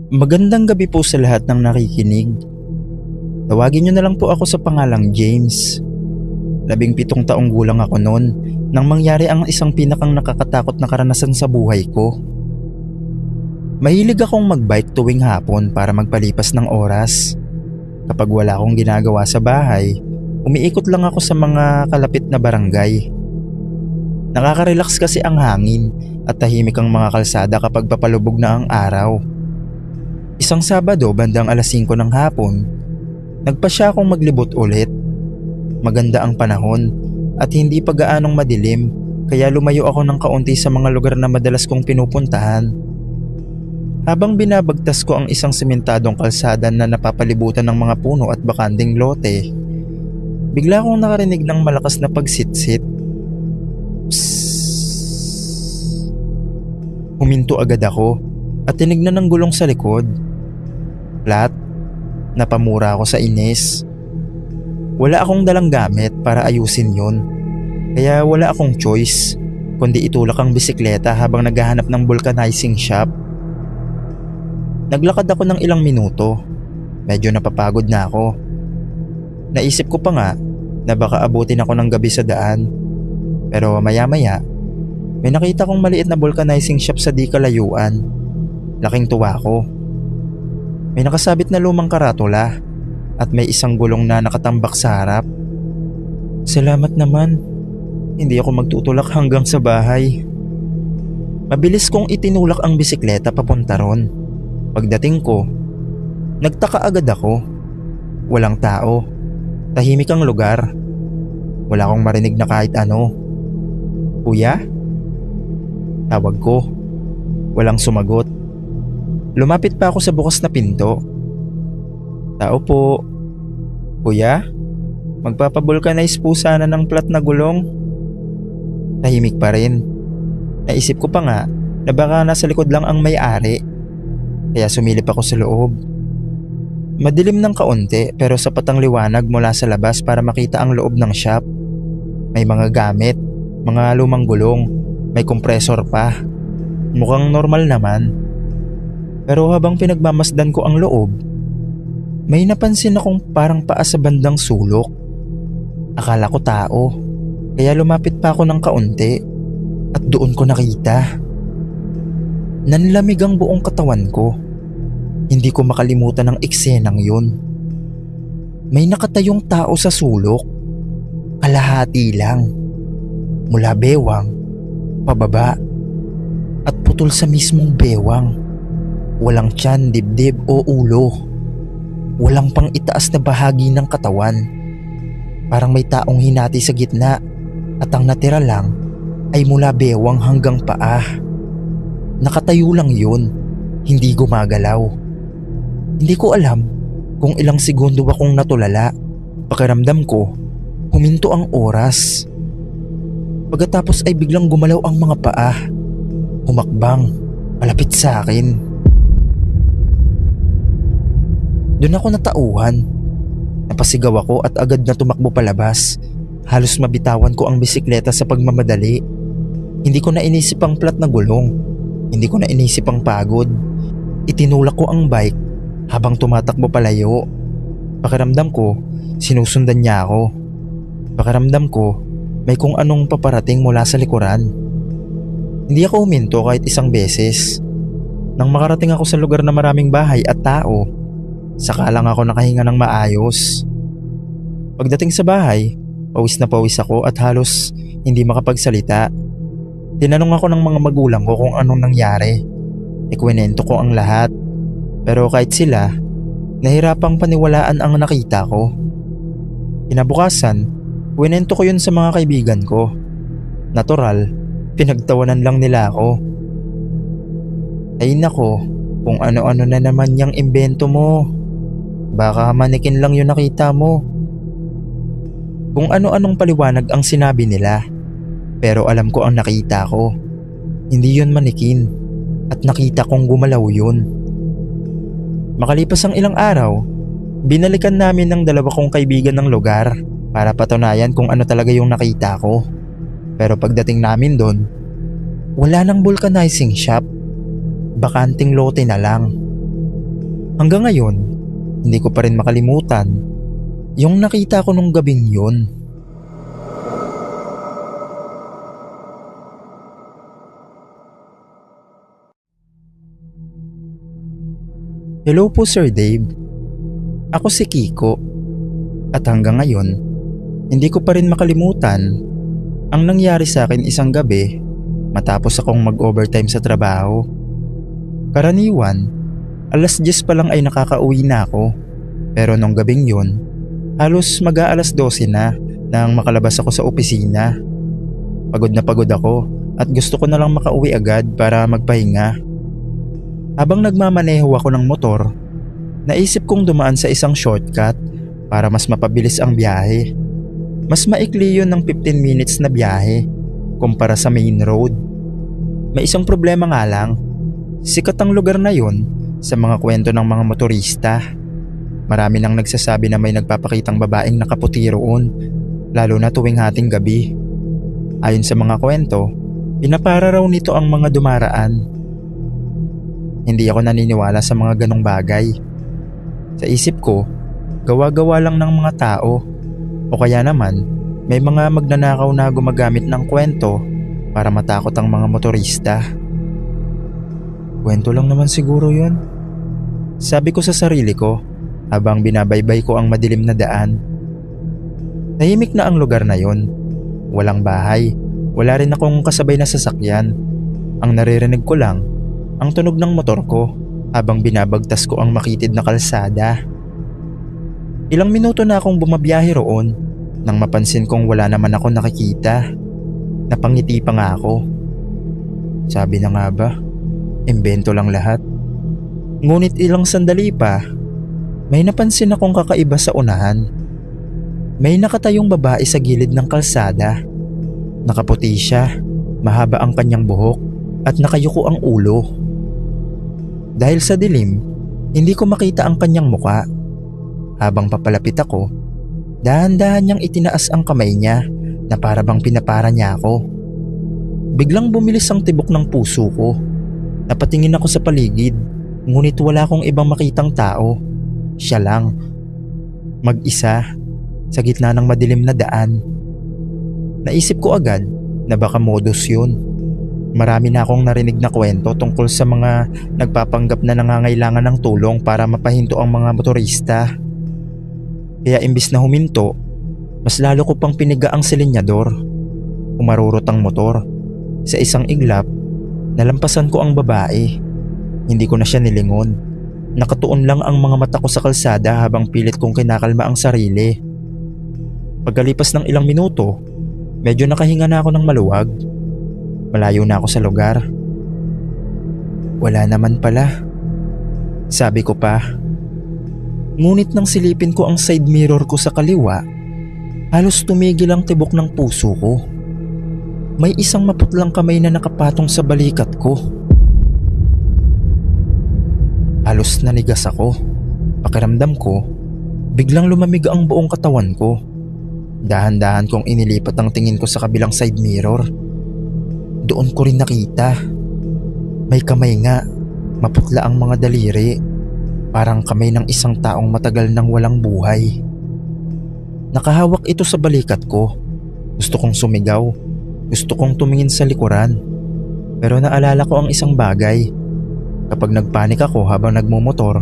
Magandang gabi po sa lahat ng nakikinig. Tawagin niyo na lang po ako sa pangalang James. 17 taong gulang ako noon nang mangyari ang isang pinakang nakakatakot na karanasan sa buhay ko. Mahilig akong magbike tuwing hapon para magpalipas ng oras. Kapag wala akong ginagawa sa bahay, umiikot lang ako sa mga kalapit na barangay. Nakaka-relax kasi ang hangin at tahimik ang mga kalsada kapag papalubog na ang araw. Isang Sabado bandang alas 5 ng hapon, nagpasya akong maglibot ulit. Maganda ang panahon at hindi pa gaanong madilim, kaya lumayo ako ng kaunti sa mga lugar na madalas kong pinupuntahan. Habang binabagtas ko ang isang sementadong kalsada na napapalibutan ng mga puno at bakanding lote, bigla akong nakarinig ng malakas na pagsitsit. Psst. Huminto agad ako at tinignan ng gulong sa likod. Flat, napamura ako sa inis. Wala akong dalang gamit para ayusin yun, kaya wala akong choice kundi itulak ang bisikleta habang naghahanap ng vulcanizing shop. Naglakad ako ng ilang minuto, medyo napapagod na ako. Naisip ko pa nga na baka abutin ako ng gabi sa daan, pero maya-maya may nakita kong maliit na vulcanizing shop sa di kalayuan. Laking tuwa ko. May nakasabit na lumang karatula at may isang gulong na nakatambak sa harap. Salamat naman. Hindi ako magtutulak hanggang sa bahay. Mabilis kong itinulak ang bisikleta papunta ron. Pagdating ko, nagtaka agad ako. Walang tao. Tahimik ang lugar. Wala akong marinig na kahit ano. Kuya? Tawag ko. Walang sumagot. Lumapit pa ako sa bukas na pinto. Tao po. Kuya? Magpapabulkanize po sana ng plat na gulong. Tahimik pa rin. Naisip ko pa nga na baka nasa likod lang ang may-ari. Kaya sumilip ako sa loob. Madilim ng kaunti pero sapat ang liwanag mula sa labas para makita ang loob ng shop. May mga gamit, mga lumang gulong, may kompresor pa. Mukhang normal naman. Pero habang pinagmamasdan ko ang loob, may napansin akong parang paa sa bandang sulok. Akala ko tao, kaya lumapit pa ako ng kaunti at doon ko nakita. Nanlamig ang buong katawan ko. Hindi ko makalimutan ang eksenang yun. May nakatayong tao sa sulok. Kalahati lang. Mula bewang, pababa, at putol sa mismong bewang. Walang tiyan, dibdib o ulo. Walang pang itaas na bahagi ng katawan. Parang may taong hinati sa gitna at ang natira lang ay mula bewang hanggang paa. Nakatayo lang yun, hindi gumagalaw. Hindi ko alam kung ilang segundo akong natulala. Pakiramdam ko, huminto ang oras. Pagkatapos ay biglang gumalaw ang mga paa. Humakbang, malapit sa akin. Doon ako natauhan. Napasigaw ako at agad na tumakbo palabas. Halos mabitawan ko ang bisikleta sa pagmamadali. Hindi ko na inisip ang plat na gulong. Hindi ko na inisip ang pagod. Itinulak ko ang bike habang tumatakbo palayo. Pakiramdam ko, sinusundan niya ako. Pakiramdam ko, may kung anong paparating mula sa likuran. Hindi ako huminto kahit isang beses. Nang makarating ako sa lugar na maraming bahay at tao, saka lang ako nakahinga ng maayos. Pagdating sa bahay, pawis na pawis ako at halos hindi makapagsalita. Tinanong ako ng mga magulang ko kung anong nangyari. Ikwinento ko ang lahat. Pero kahit sila, nahirapang paniwalaan ang nakita ko. Kinabukasan, kwinento ko yun sa mga kaibigan ko. Natural, pinagtawanan lang nila ako. Ay nako, kung ano-ano na naman yung imbento mo. Baka manikin lang yung nakita mo. Kung ano-anong paliwanag ang sinabi nila. Pero alam ko ang nakita ko. Hindi yun manikin. At nakita kong gumalaw yun. Makalipas ang ilang araw, binalikan namin ng dalawa kong kaibigan ng lugar para patunayan kung ano talaga yung nakita ko. Pero pagdating namin doon, wala nang vulcanizing shop. Bakanting lote na lang. Hanggang ngayon, hindi ko pa rin makalimutan yung nakita ko nung gabing yun. Hello po Sir Dave, ako si Kiko at hanggang ngayon, hindi ko pa rin makalimutan ang nangyari sa akin isang gabi matapos akong mag-overtime sa trabaho. Karaniwan, alas 10 pa lang ay nakakauwi na ako. Pero nung gabing yun, halos mag-aalas 12 na nang makalabas ako sa opisina. Pagod na pagod ako at gusto ko na lang makauwi agad para magpahinga. Habang nagmamaneho ako ng motor, naisip kong dumaan sa isang shortcut para mas mapabilis ang biyahe. Mas maikli yun ng 15 minutes na biyahe kumpara sa main road. May isang problema nga lang, sikat ang lugar na yun sa mga kwento ng mga motorista. Marami nang nagsasabi na may nagpapakitang babaeng nakaputi roon, lalo na tuwing hating gabi. Ayon sa mga kwento, pinapara raw nito ang mga dumaraan. Hindi ako naniniwala sa mga ganong bagay. Sa isip ko, gawa-gawa lang ng mga tao o kaya naman may mga magnanakaw na gumagamit ng kwento para matakot ang mga motorista. Kwento lang naman siguro yun, sabi ko sa sarili ko habang binabaybay ko ang madilim na daan. Tahimik na ang lugar na yon. Walang bahay, wala rin akong kasabay na sasakyan. Ang naririnig ko lang ang tunog ng motor ko habang binabagtas ko ang makitid na kalsada. Ilang minuto na akong bumabiyahe roon nang mapansin kong wala naman ako nakikita. Napangiti pa nga ako. Sabi na nga ba, imbento lang lahat. Ngunit ilang sandali pa, may napansin akong kakaiba sa unahan. May nakatayong babae sa gilid ng kalsada. Nakaputi siya, mahaba ang kanyang buhok at nakayuko ang ulo. Dahil sa dilim, hindi ko makita ang kanyang muka. Habang papalapit ako, dahan-dahan niyang itinaas ang kamay niya na para bang pinapara niya ako. Biglang bumilis ang tibok ng puso ko. Napatingin ako sa paligid, ngunit wala akong ibang makitang tao. Siya lang, mag-isa, sa gitna ng madilim na daan. Naisip ko agad na baka modus yun. Marami na akong narinig na kwento tungkol sa mga nagpapanggap na nangangailangan ng tulong para mapahinto ang mga motorista. Kaya imbis na huminto, mas lalo ko pang piniga ang silinyador. Umarurot ang motor. Sa isang iglap, nalampasan ko ang babae. Hindi ko na siya nilingon. Nakatuon lang ang mga mata ko sa kalsada habang pilit kong kinakalma ang sarili. Pagkalipas ng ilang minuto, medyo nakahinga na ako ng maluwag. Malayo na ako sa lugar. Wala naman pala, sabi ko pa. Ngunit nang silipin ko ang side mirror ko sa kaliwa, halos tumigil ang tibok ng puso ko. May isang maputlang kamay na nakapatong sa balikat ko. Halos nanigas ako. Pakiramdam ko, biglang lumamig ang buong katawan ko. Dahan-dahan kong inilipat ang tingin ko sa kabilang side mirror. Doon ko rin nakita. May kamay nga, maputla ang mga daliri. Parang kamay ng isang taong matagal nang walang buhay. Nakahawak ito sa balikat ko. Gusto kong sumigaw. Gusto kong tumingin sa likuran. Pero naalala ko ang isang bagay. Kapag nagpanik ako habang nagmumotor,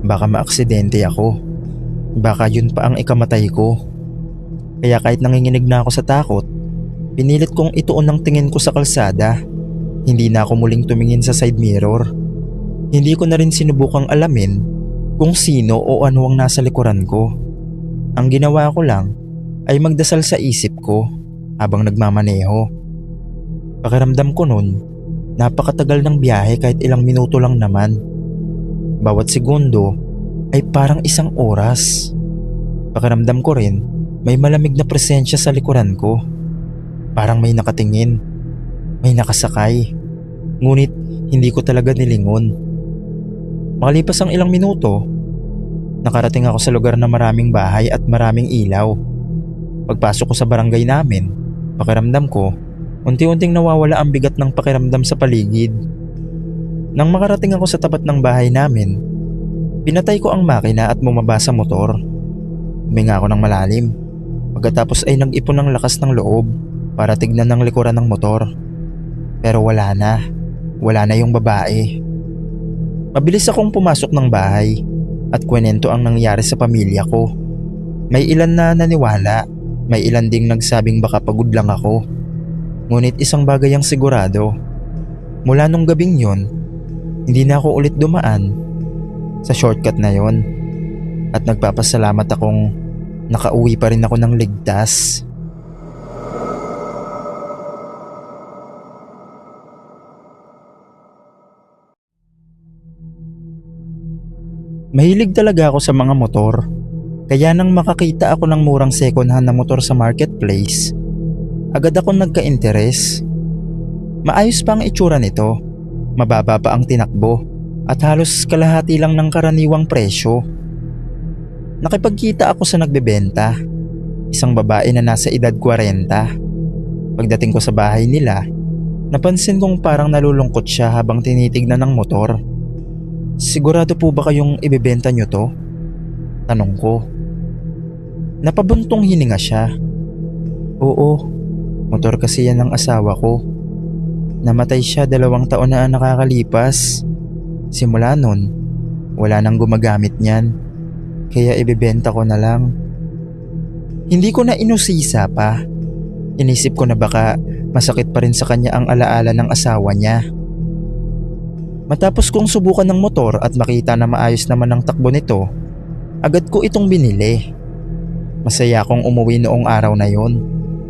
baka maaksidente ako. Baka yun pa ang ikamatay ko. Kaya kahit nanginginig na ako sa takot, pinilit kong ituon ang tingin ko sa kalsada. Hindi na ako muling tumingin sa side mirror. Hindi ko na rin sinubukang alamin kung sino o ano ang nasa likuran ko. Ang ginawa ko lang ay magdasal sa isip ko habang nagmamaneho. Pakiramdam ko nun, napakatagal ng biyahe kahit ilang minuto lang naman. Bawat segundo ay parang isang oras. Pakiramdam ko rin may malamig na presensya sa likuran ko. Parang may nakatingin, may nakasakay. Ngunit hindi ko talaga nilingon. Makalipas ang ilang minuto, nakarating ako sa lugar na maraming bahay at maraming ilaw. Pagpasok ko sa barangay namin, pakiramdam ko, unti-unting nawawala ang bigat ng pakiramdam sa paligid. Nang makarating ako sa tapat ng bahay namin, Pinatay ko ang makina at bumaba sa motor. Huminga ako ng malalim. Pagkatapos ay nag-ipon ng lakas ng loob para tignan ng likuran ng motor. Pero wala na. Wala na yung babae. Mabilis akong pumasok ng bahay at kwento ang nangyari sa pamilya ko. May ilan na naniwala, may ilan ding nagsabing baka pagod lang ako. Ngunit isang bagay ang sigurado. Mula nung gabing yun, hindi na ako ulit dumaan sa shortcut na yon. At nagpapasalamat akong nakauwi pa rin ako ng ligtas. Mahilig talaga ako sa mga motor. Kaya nang makakita ako ng murang second hand na motor sa marketplace, agad ako nagka-interes. Maayos pa ang itsura nito, mababa pa ang tinakbo at halos kalahati lang ng karaniwang presyo. Nakipagkita ako sa nagbebenta, isang babae na nasa edad 40. Pagdating ko sa bahay nila, napansin kong parang nalulungkot siya habang tinitignan ng motor. "Sigurado po ba kayong ibebenta nyo to?" tanong ko. Napabuntong hininga siya. "Oo, motor kasi yan ng asawa ko. Namatay siya 2 taon na nakakalipas. Simula nun, wala nang gumagamit niyan. Kaya ibebenta ko na lang." Hindi ko na inusisa pa. Inisip ko na baka masakit pa rin sa kanya ang alaala ng asawa niya. Matapos kong subukan ng motor at makita na maayos naman ang takbo nito, agad ko itong binili. Masaya akong umuwi noong araw na yon.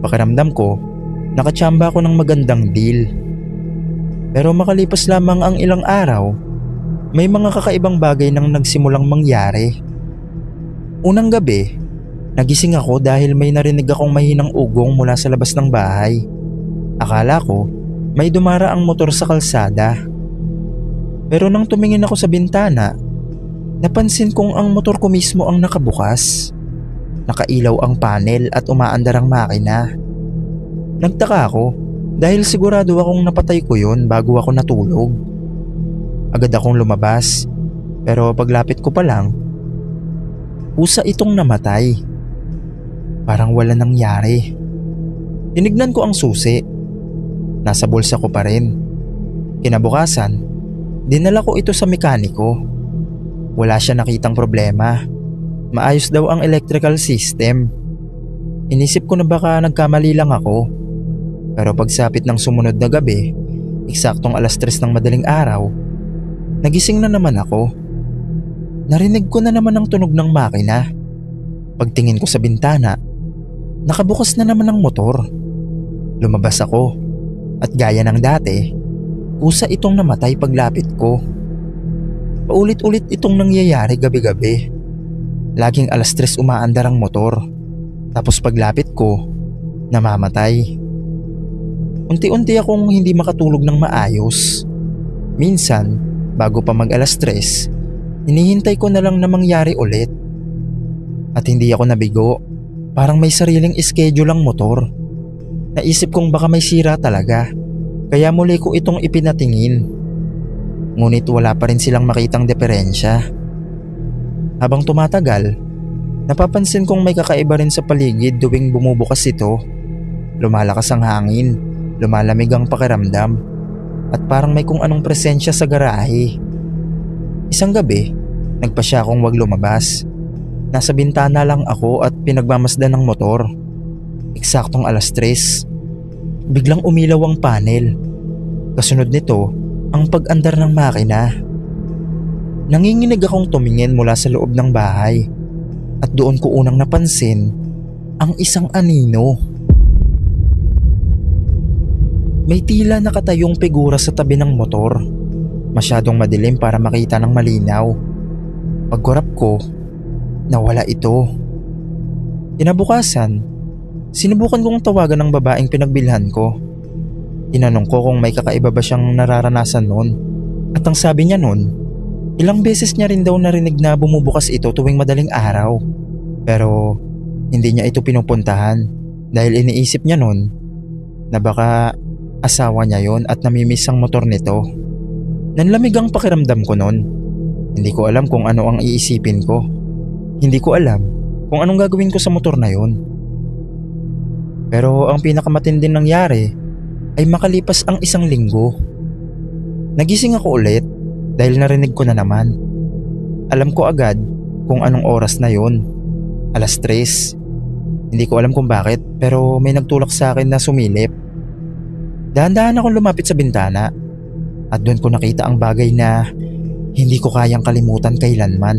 Pakiramdam ko, nakatsamba ako ng magandang deal. Pero makalipas lamang ang ilang araw, may mga kakaibang bagay nang nagsimulang mangyari. Unang gabi, nagising ako dahil may narinig akong mahinang ugong mula sa labas ng bahay. Akala ko, may dumara ang motor sa kalsada. Pero nang tumingin ako sa bintana, napansin kong ang motor ko mismo ang nakabukas. Nakailaw ang panel at umaandar ang makina. Nagtaka ako dahil sigurado akong napatay ko yun bago ako natulog. Agad akong lumabas, pero paglapit ko pa lang, kusa itong namatay. Parang wala nangyari. Tinignan ko ang susi. Nasa bulsa ko pa rin. Kinabukasan, dinala ko ito sa mekaniko. Wala siya nakitang problema. Maayos daw ang electrical system. Inisip ko na baka nagkamali lang ako. Pero pagsapit ng sumunod na gabi, eksaktong 3:00 ng madaling araw, nagising na naman ako. Narinig ko na naman ang tunog ng makina. Pagtingin ko sa bintana, nakabukas na naman ang motor. Lumabas ako at gaya ng dati, kusa itong namatay paglapit ko. Paulit-ulit itong nangyayari gabi-gabi. Laging 3:00 umaandar ang motor. Tapos paglapit ko, namamatay. Unti-unti akong hindi makatulog ng maayos. Minsan, bago pa mag 3:00, hinihintay ko na lang na mangyari ulit. At hindi ako nabigo. Parang may sariling schedule ang motor. Naisip kong baka may sira talaga. Kaya muli ko itong ipinatingin. Ngunit wala pa rin silang makitang diferensya. Habang tumatagal, napapansin kong may kakaiba rin sa paligid tuwing bumubukas ito. Lumalakas ang hangin, lumalamig ang pakiramdam, at parang may kung anong presensya sa garahe. Isang gabi, nagpasya akong wag lumabas. Nasa bintana lang ako at pinagmamasdan ng motor. Eksaktong 3:00, biglang umilaw ang panel. Kasunod nito, ang pag-andar ng makina. Nanginginig akong tumingin mula sa loob ng bahay at doon ko unang napansin ang isang anino. May tila nakatayong figura sa tabi ng motor. Masyadong madilim para makita ng malinaw. Pagkurap ko, nawala ito. Kinabukasan, sinubukan kong tawagan ng babaeng pinagbilhan ko. Tinanong ko kung may kakaiba ba siyang nararanasan noon. At ang sabi niya noon, ilang beses niya rin daw narinig na bumubukas ito tuwing madaling araw. Pero hindi niya ito pinupuntahan dahil iniisip niya noon na baka asawa niya yon at namimiss ang motor nito. Nanlamig ang pakiramdam ko noon. Hindi ko alam kung ano ang iisipin ko. Hindi ko alam kung anong gagawin ko sa motor na yun. Pero ang pinakamatinding nangyari ay makalipas ang 1 linggo. Nagising ako ulit dahil narinig ko na naman. Alam ko agad kung anong oras na yun. 3:00. Hindi ko alam kung bakit pero may nagtulak sa akin na sumilip. Dahan-dahan akong lumapit sa bintana at doon ko nakita ang bagay na hindi ko kayang kalimutan kailanman.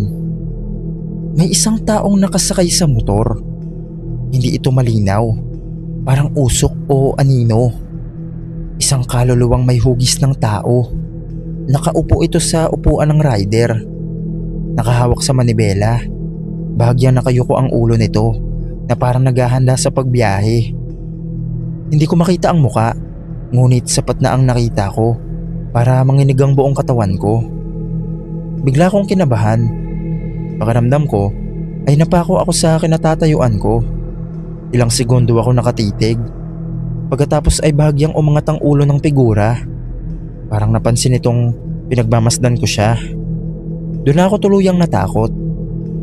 May isang taong nakasakay sa motor. Hindi ito malinaw. Parang usok o anino. Isang kaluluwang may hugis ng tao. Nakaupo ito sa upuan ng rider. Nakahawak sa manibela. Bahagyang nakayuko ang ulo nito na parang naghahanda sa pagbiyahe. Hindi ko makita ang muka, ngunit sapat na ang nakita ko para manginig ang buong katawan ko. Bigla akong kinabahan. Pakiramdam ko ay napako ako sa kinatatayuan ko. Ilang segundo ako nakatitig. Pagkatapos ay bahagyang umangat ang ulo ng figura. Parang napansin itong pinagmamasdan ko siya. Doon ako tuluyang natakot.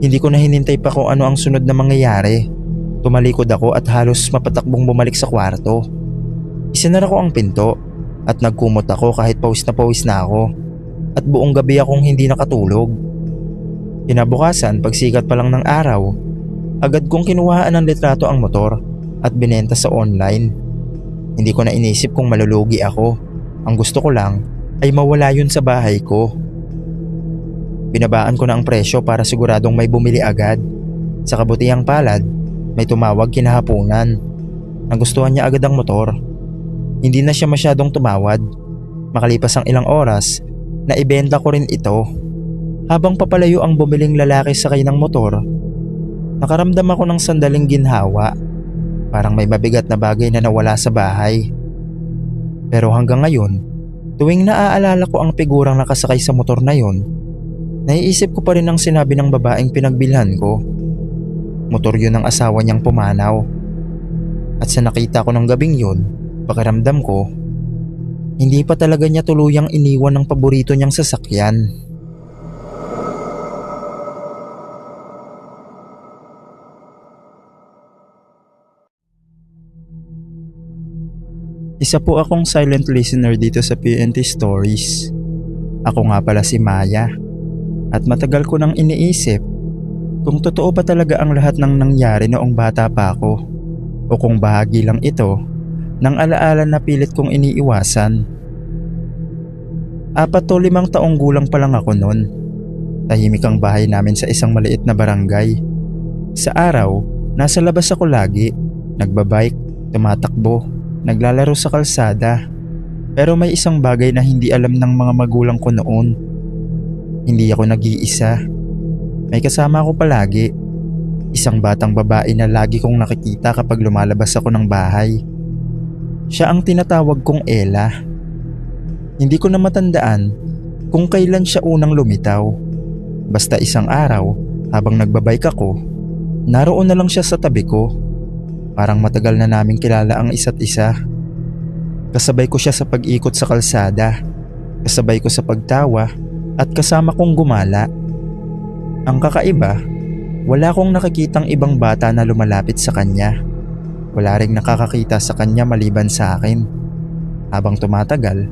Hindi ko na hinintay pa kung ano ang sunod na mangyayari. Tumalikod ako at halos mapatakbong bumalik sa kwarto. Isinara ko ang pinto at nagkumot ako kahit pawis na ako. At buong gabi akong hindi nakatulog. Kinabukasan, pagsikat pa lang ng araw, agad kong kinuhaan ng litrato ang motor at binenta sa online. Hindi ko na inisip kung malulugi ako. Ang gusto ko lang ay mawala yun sa bahay ko. Binabaan ko na ang presyo para siguradong may bumili agad. Sa kabutihang palad, may tumawag kinahaponan. Nagustuhan niya agad ang motor. Hindi na siya masyadong tumawad. Makalipas ang ilang oras, naibenta ko rin ito. Habang papalayo ang bumiling lalaki sakay ng motor, nakaramdam ako ng sandaling ginhawa. Parang may mabigat na bagay na nawala sa bahay. Pero hanggang ngayon, tuwing naaalala ko ang figurang nakasakay sa motor na yon, naiisip ko pa rin ang sinabi ng babaeng pinagbilhan ko. Motor yun ng asawa niyang pumanaw. At sa nakita ko ng gabing yun, pakiramdam ko, hindi pa talaga niya tuluyang iniwan ng paborito niyang sasakyan. Isa po akong silent listener dito sa PNT Stories. Ako nga pala si Maya. At matagal ko nang iniisip kung totoo ba talaga ang lahat ng nangyari noong bata pa ako o kung bahagi lang ito ng alaala na pilit kong iniiwasan. 4 o 5 taong gulang pa lang ako noon. Tahimik ang bahay namin sa isang maliit na barangay. Sa araw, nasa labas ako lagi, nagbabike, tumatakbo, naglalaro sa kalsada. Pero may isang bagay na hindi alam ng mga magulang ko noon. Hindi ako nag-iisa. May kasama ako palagi. Isang batang babae na lagi kong nakikita kapag lumalabas ako ng bahay. Siya ang tinatawag kong Ella. Hindi ko na matandaan kung kailan siya unang lumitaw. Basta isang araw, habang nagbabike ako, naroon na lang siya sa tabi ko. Parang matagal na naming kilala ang isa't isa. Kasabay ko siya sa pag-ikot sa kalsada. Kasabay ko sa pagtawa at kasama kong gumala. Ang kakaiba, wala akong nakikitang ibang bata na lumalapit sa kanya. Wala ring nakakakita sa kanya maliban sa akin. Habang tumatagal,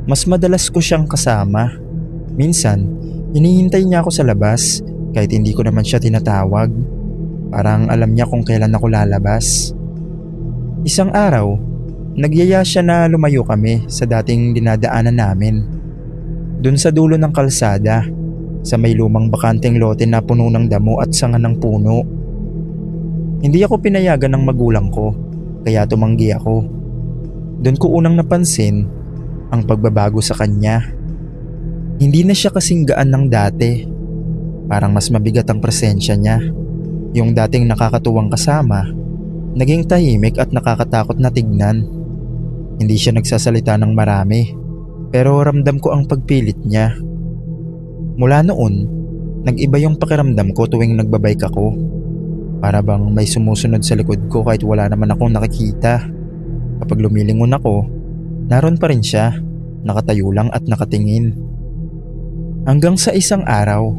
mas madalas ko siyang kasama. Minsan, hinihintay niya ako sa labas kahit hindi ko naman siya tinatawag. Parang alam niya kung kailan ako lalabas. Isang araw, nagyaya siya na lumayo kami sa dating dinadaanan namin. Doon sa dulo ng kalsada, sa may lumang bakanteng lote na puno ng damo at sanga ng puno. Hindi ako pinayagan ng magulang ko, kaya tumanggi ako. Doon ko unang napansin ang pagbabago sa kanya. Hindi na siya kasing gaan ng dati. Parang mas mabigat ang presensya niya. Yung dating nakakatuwang kasama, naging tahimik at nakakatakot na tignan. Hindi siya nagsasalita ng marami, pero ramdam ko ang pagpilit niya. Mula noon, nag-iba yung pakiramdam ko tuwing nagbabike ako. Para bang may sumusunod sa likod ko kahit wala naman akong nakikita. Kapag lumilingon ako, naroon pa rin siya, nakatayo lang at nakatingin. Hanggang sa isang araw,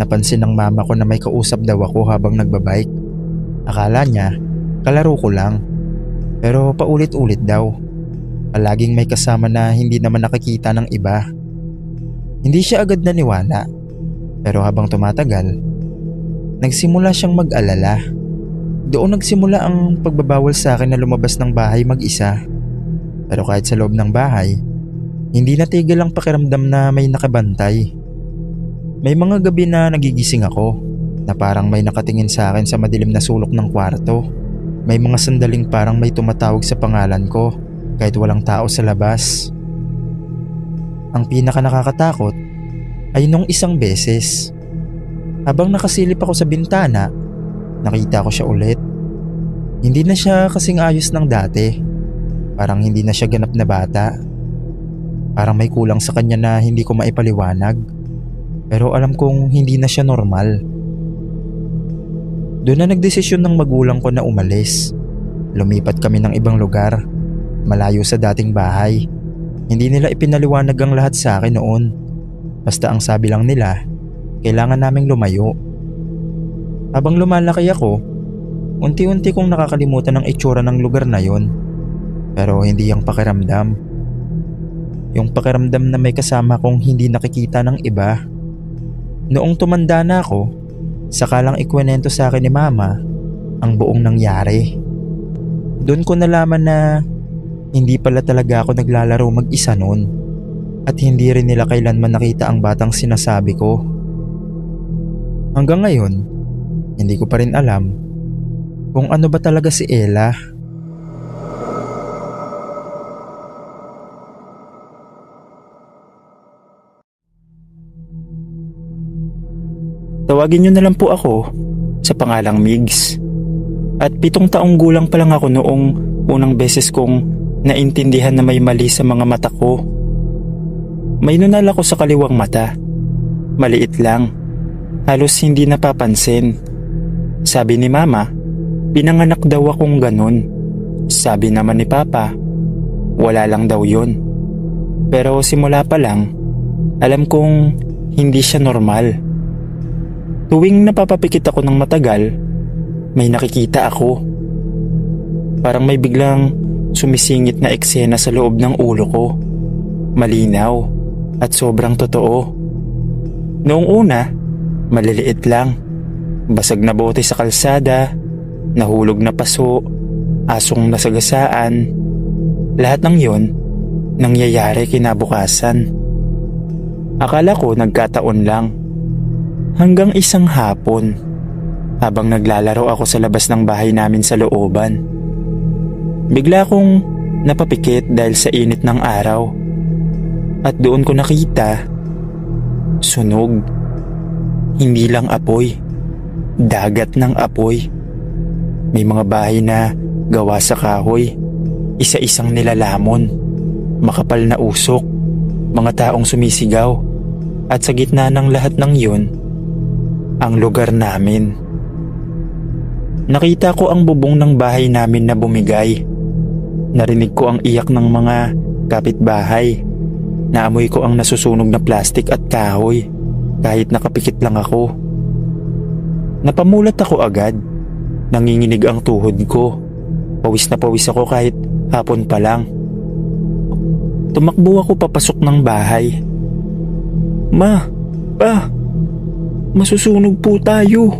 napansin ng mama ko na may kausap daw ako habang nagbabike. Akala niya, kalaro ko lang. Pero paulit-ulit daw. Palaging may kasama na hindi naman nakikita ng iba. Hindi siya agad naniwala. Pero habang tumatagal, nagsimula siyang mag-alala. Doon nagsimula ang pagbabawal sa akin na lumabas ng bahay mag-isa. Pero kahit sa loob ng bahay, hindi natigil ang pakiramdam na may nakabantay. May mga gabi na nagigising ako na parang may nakatingin sa akin sa madilim na sulok ng kwarto. May mga sandaling parang may tumatawag sa pangalan ko kahit walang tao sa labas. Ang pinaka nakakatakot ay nung isang beses. Habang nakasilip ako sa bintana, nakita ko siya ulit. Hindi na siya kasing ayos ng dati. Parang hindi na siya ganap na bata. Parang may kulang sa kanya na hindi ko maipaliwanag. Pero alam kong hindi na siya normal. Doon na nagdesisyon ng magulang ko na umalis. Lumipat kami ng ibang lugar, malayo sa dating bahay. Hindi nila ipinaliwanag ang lahat sa akin noon. Basta ang sabi lang nila, kailangan naming lumayo. Habang lumalaki ako, unti-unti kong nakakalimutan ang itsura ng lugar na yon. Pero hindi ang pakiramdam. Yung pakiramdam na may kasama kong hindi nakikita ng iba. Noong tumanda na ako, saka lang ikwenento sa akin ni mama ang buong nangyari. Doon ko nalaman na hindi pala talaga ako naglalaro mag-isa noon. At hindi rin nila kailanman nakita ang batang sinasabi ko. Hanggang ngayon, hindi ko pa rin alam kung ano ba talaga si Ella. Tawagin niyo na lang po ako sa pangalang Migs. At 7 taong gulang pa lang ako noong unang beses kong naintindihan na may mali sa mga mata ko. May nunal ako sa kaliwang mata. Maliit lang. Halos hindi napapansin. Sabi ni mama, pinanganak daw akong ganun. Sabi naman ni papa, wala lang daw yun. Pero simula pa lang, alam kong hindi siya normal. Tuwing napapapikit ako ng matagal, may nakikita ako. Parang may biglang sumisingit na eksena sa loob ng ulo ko. Malinaw at sobrang totoo. Noong una, maliliit lang. Basag na bote sa kalsada, nahulog na paso, asong nasagasaan. Lahat ng yon nangyayari kinabukasan. Akala ko nagkataon lang. Hanggang isang hapon, habang naglalaro ako sa labas ng bahay namin sa looban. Bigla akong napapikit dahil sa init ng araw. At doon ko nakita, sunog. Hindi lang apoy, dagat ng apoy. May mga bahay na gawa sa kahoy, isa-isang nilalamon, makapal na usok, mga taong sumisigaw. At sa gitna ng lahat ng yun, ang lugar namin. Nakita ko ang bubong ng bahay namin na bumigay. Narinig ko ang iyak ng mga kapitbahay. Naamoy ko ang nasusunog na plastik at kahoy kahit nakapikit lang ako. Napamulat ako agad. Nanginginig ang tuhod ko. Pawis na pawis ako kahit hapon pa lang. Tumakbo ako papasok ng bahay. Ma, pa, masusunog po tayo.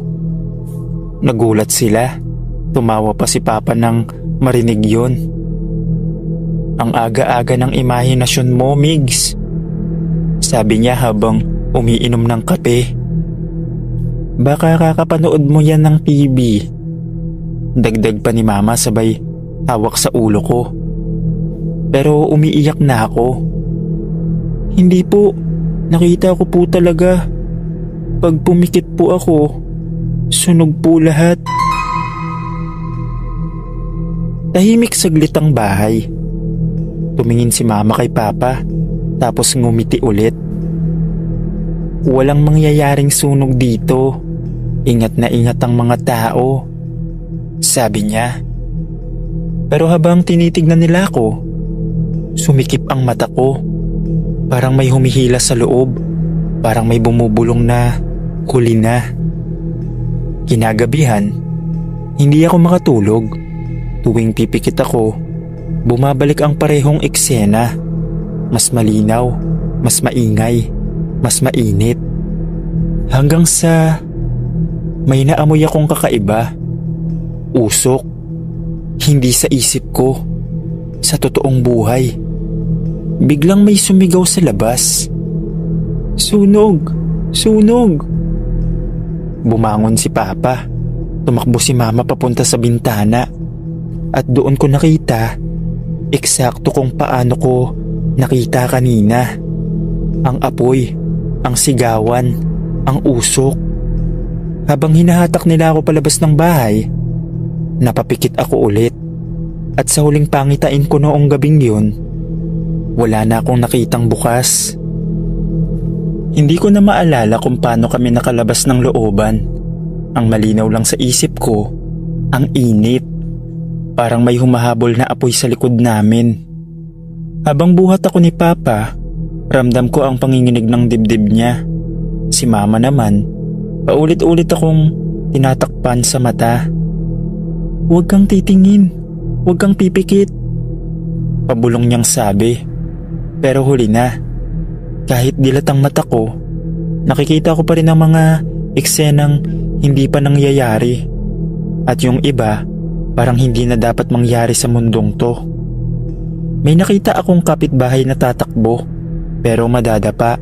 Nagulat sila. Tumawa pa si Papa nang marinig yon. Ang aga-aga ng imahinasyon mo, Migs. Sabi niya habang umiinom ng kape. Baka kakapanood mo yan ng TV. Dagdag pa ni Mama sabay hawak sa ulo ko. Pero umiiyak na ako. Hindi po, nakita ko po talaga. Pag pumikit po ako, sunog po lahat. Tahimik saglit ang bahay. Tumingin si Mama kay Papa, tapos ngumiti ulit. Walang mangyayaring sunog dito. Ingat na ingat ang mga tao, sabi niya. Pero habang tinitignan nila ako, sumikip ang mata ko. Parang may humihila sa loob. Parang may bumubulong na huli na. Kinagabihan, hindi ako makatulog. Tuwing pipikit ako, bumabalik ang parehong eksena. Mas malinaw, mas maingay, mas mainit. Hanggang sa may naamoy akong kakaiba. Usok. Hindi sa isip ko, sa totoong buhay. Biglang may sumigaw sa labas. Sunog! Sunog! Bumangon si Papa. Tumakbo si Mama papunta sa bintana. At doon ko nakita eksakto kung paano ko nakita kanina. Ang apoy, ang sigawan, ang usok. Habang hinahatak nila ako palabas ng bahay, napapikit ako ulit. At sa huling pangitain ko noong gabing yun, wala na akong nakitang bukas. Hindi ko na maalala kung paano kami nakalabas ng looban. Ang malinaw lang sa isip ko, ang init. Parang may humahabol na apoy sa likod namin. Habang buhat ako ni Papa, ramdam ko ang panginginig ng dibdib niya. Si Mama naman, paulit-ulit akong tinatakpan sa mata. Huwag kang titingin, huwag kang pipikit. Pabulong niyang sabi. Pero huli na. Kahit dilat ang mata ko, nakikita ko pa rin ang mga eksenang hindi pa nangyayari. At yung iba, parang hindi na dapat mangyari sa mundong to. May nakita akong kapitbahay na tatakbo, pero madadapa.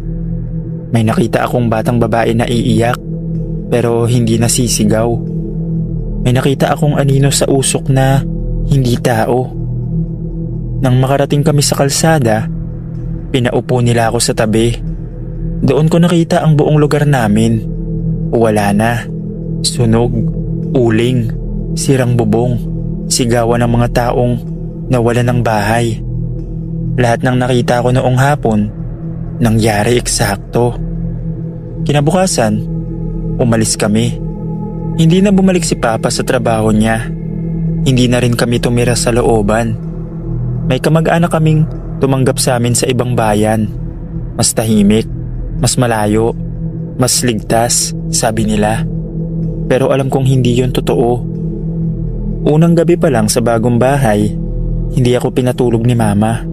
May nakita akong batang babae na iiyak, pero hindi nasisigaw. May nakita akong anino sa usok na hindi tao. Nang makarating kami sa kalsada, pinaupo nila ako sa tabi. Doon ko nakita ang buong lugar namin. Wala na. Sunog, uling, sirang bubong, sigawan ng mga taong nawalan ng bahay. Lahat ng nakita ko noong hapon, nangyari eksakto. Kinabukasan, umalis kami. Hindi na bumalik si Papa sa trabaho niya. Hindi na rin kami tumira sa looban. May kamag-anak kaming tumanggap sa amin sa ibang bayan. Mas tahimik, mas malayo, mas ligtas, sabi nila. Pero alam kong hindi yun totoo. Unang gabi pa lang sa bagong bahay, hindi ako pinatulog ni Mama.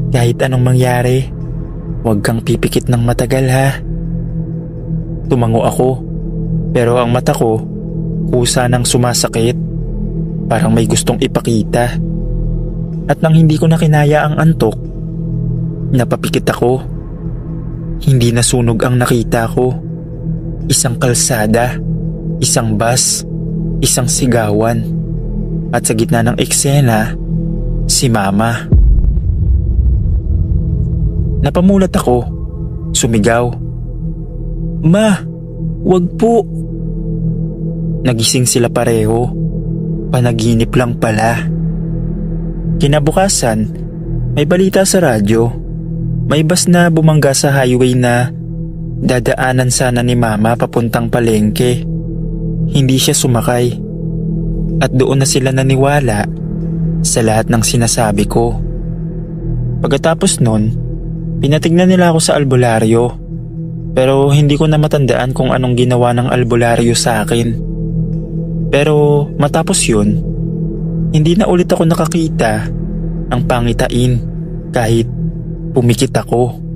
Kahit anong mangyari, huwag kang pipikit ng matagal ha. Tumango ako, pero ang mata ko, kusa nang sumasakit. Parang may gustong ipakita. At nang hindi ko na kinaya ang antok, napapikit ako. Hindi na sunog ang nakita ko. Isang kalsada, isang bus, isang sigawan. At sa gitna ng eksena, si Mama. Napamulat ako, sumigaw. Ma, wag po. Nagising sila pareho. Panaginip lang pala. Kinabukasan, may balita sa radyo. May bus na bumangga sa highway na dadaanan sana ni Mama papuntang palengke. Hindi siya sumakay. At doon na sila naniwala sa lahat ng sinasabi ko. Pagkatapos nun, pinatignan nila ako sa albularyo. Pero hindi ko na matandaan kung anong ginawa ng albularyo sa akin. Pero matapos yun, hindi na ulit ako nakakita ng pangitain kahit pumikit ako.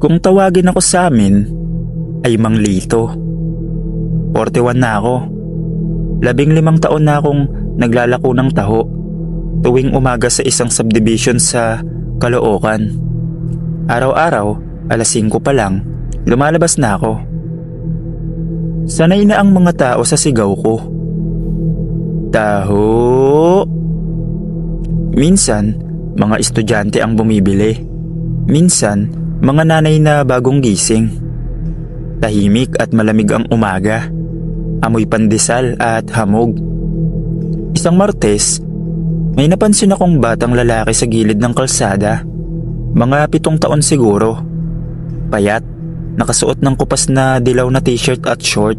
Kung tawagin ako sa amin, ay Mang Lito. 41 na ako. 15 taon na akong naglalako ng taho tuwing umaga sa isang subdivision sa Caloocan. Araw-araw, alas 5 pa lang, lumalabas na ako. Sanay na ang mga tao sa sigaw ko. Taho! Minsan, mga estudyante ang bumibili. Minsan, mga nanay na bagong gising. Tahimik at malamig ang umaga. Amoy pandesal at hamog. Isang Martes, may napansin akong batang lalaki sa gilid ng kalsada. Mga 7 taon siguro. Payat, nakasuot ng kupas na dilaw na t-shirt at short.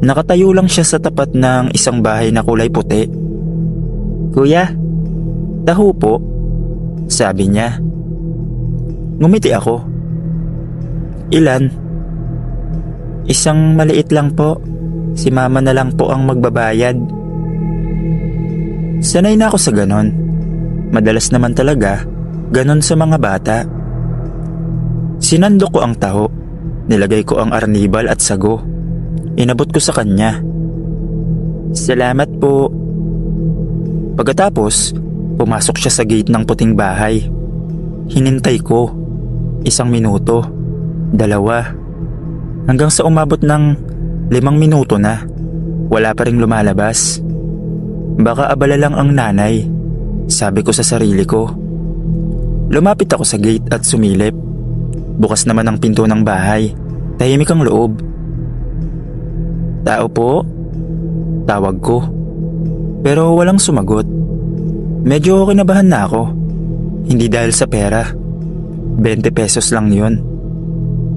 Nakatayo lang siya sa tapat ng isang bahay na kulay puti. "Kuya, taho po," sabi niya. Ngumiti ako. "Ilan?" "Isang maliit lang po. Si mama na lang po ang magbabayad." Sanay na ako sa ganon. Madalas naman talaga ganon sa mga bata. Sinandok ko ang taho. Nilagay ko ang arnibal at sago. Inabot ko sa kanya. "Salamat po." Pagkatapos, pumasok siya sa gate ng puting bahay. Hinintay ko. 1 minuto, 2, hanggang sa umabot ng 5 minuto na. Wala pa ring lumalabas. Baka abala lang ang nanay, sabi ko sa sarili ko. Lumapit ako sa gate at sumilip. Bukas naman ang pinto ng bahay. Tahimik ang loob. "Tao po?" Tawag ko. Pero walang sumagot. Medyo kinabahan na ako. Hindi dahil sa pera. 20 pesos lang yun.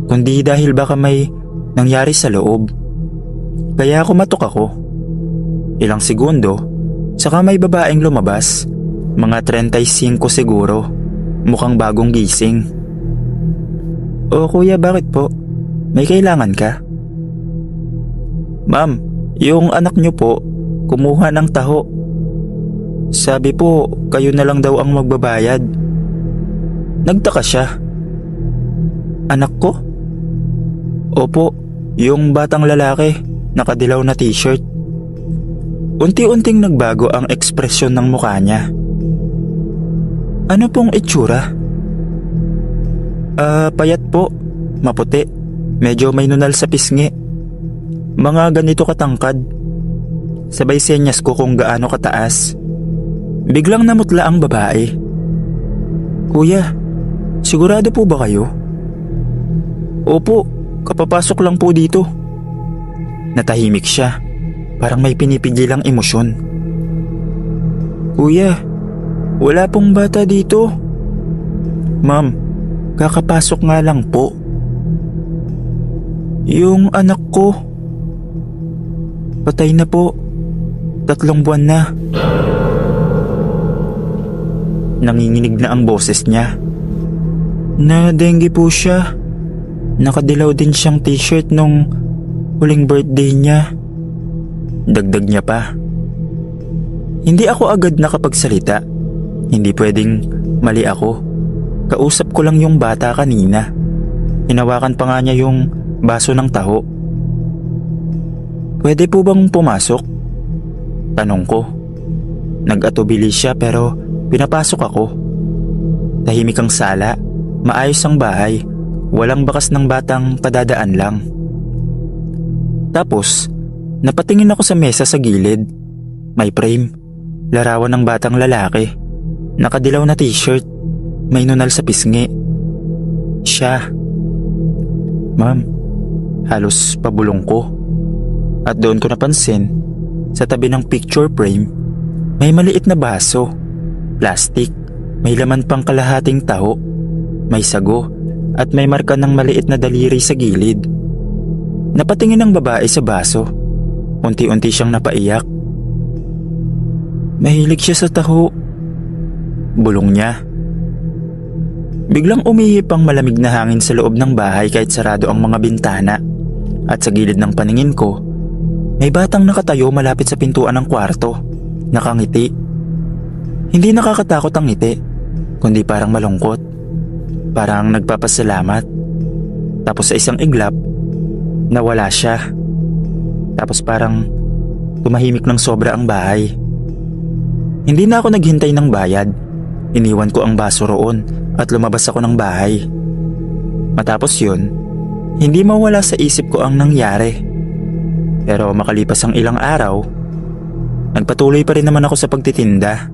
Kundi dahil baka may nangyari sa loob. Kaya kumatok ako. Ilang segundo, saka may babaeng lumabas. Mga 35 siguro. Mukhang bagong gising. "O kuya, bakit po? May kailangan ka?" "Ma'am, yung anak niyo po, kumuha ng taho. Sabi po, kayo na lang daw ang magbabayad." Nagtaka siya. "Anak ko?" "Opo, yung batang lalaki, nakadilaw na t-shirt." Unti-unting nagbago ang ekspresyon ng mukha niya. "Ano pong itsura?" Payat po, maputi, medyo may nunal sa pisngi. Mga ganito katangkad." Sabay senyas ko kung gaano kataas. Biglang namutla ang babae. "Kuya, sigurado po ba kayo?" "Opo, kapapasok lang po dito." Natahimik siya, parang may pinipigilang emosyon. "Kuya, wala pong bata dito." "Ma'am, kakapasok nga lang po." "Yung anak ko, patay na po. 3 buwan na." Nanginginig na ang boses niya. "Na-dengue po siya. Nakadilaw din siyang t-shirt nung huling birthday niya." Dagdag niya pa. Hindi ako agad nakapagsalita. Hindi pwedeng mali ako. Kausap ko lang yung bata kanina. Hinawakan pa nga niya yung baso ng taho. "Pwede po bang pumasok?" Tanong ko. Nag-atubili siya pero pinapasok ako. Tahimik ang sala, maayos ang bahay, walang bakas ng batang padadaan lang. Tapos, napatingin ako sa mesa sa gilid. May frame, larawan ng batang lalaki, nakadilaw na t-shirt, may nunal sa pisngi. Siya. "Ma'am," halos pabulong ko. At doon ko napansin, sa tabi ng picture frame, may maliit na baso, plastic, may laman pang kalahating taho, may sago, at may marka ng maliit na daliri sa gilid. Napatingin ang babae sa baso. Unti-unti siyang napaiyak. "Mahilig siya sa taho," bulong niya. Biglang umihip ang malamig na hangin sa loob ng bahay kahit sarado ang mga bintana. At sa gilid ng paningin ko, may batang nakatayo malapit sa pintuan ng kwarto, nakangiti. Hindi nakakatakot ang ngiti, kundi parang malungkot. Parang nagpapasalamat. Tapos sa isang iglap, nawala siya. Tapos parang tumahimik ng sobra ang bahay. Hindi na ako naghintay ng bayad. Iniwan ko ang baso roon at lumabas ako ng bahay. Matapos yun, hindi mawala sa isip ko ang nangyari. Pero makalipas ang ilang araw, nagpatuloy pa rin naman ako sa pagtitinda.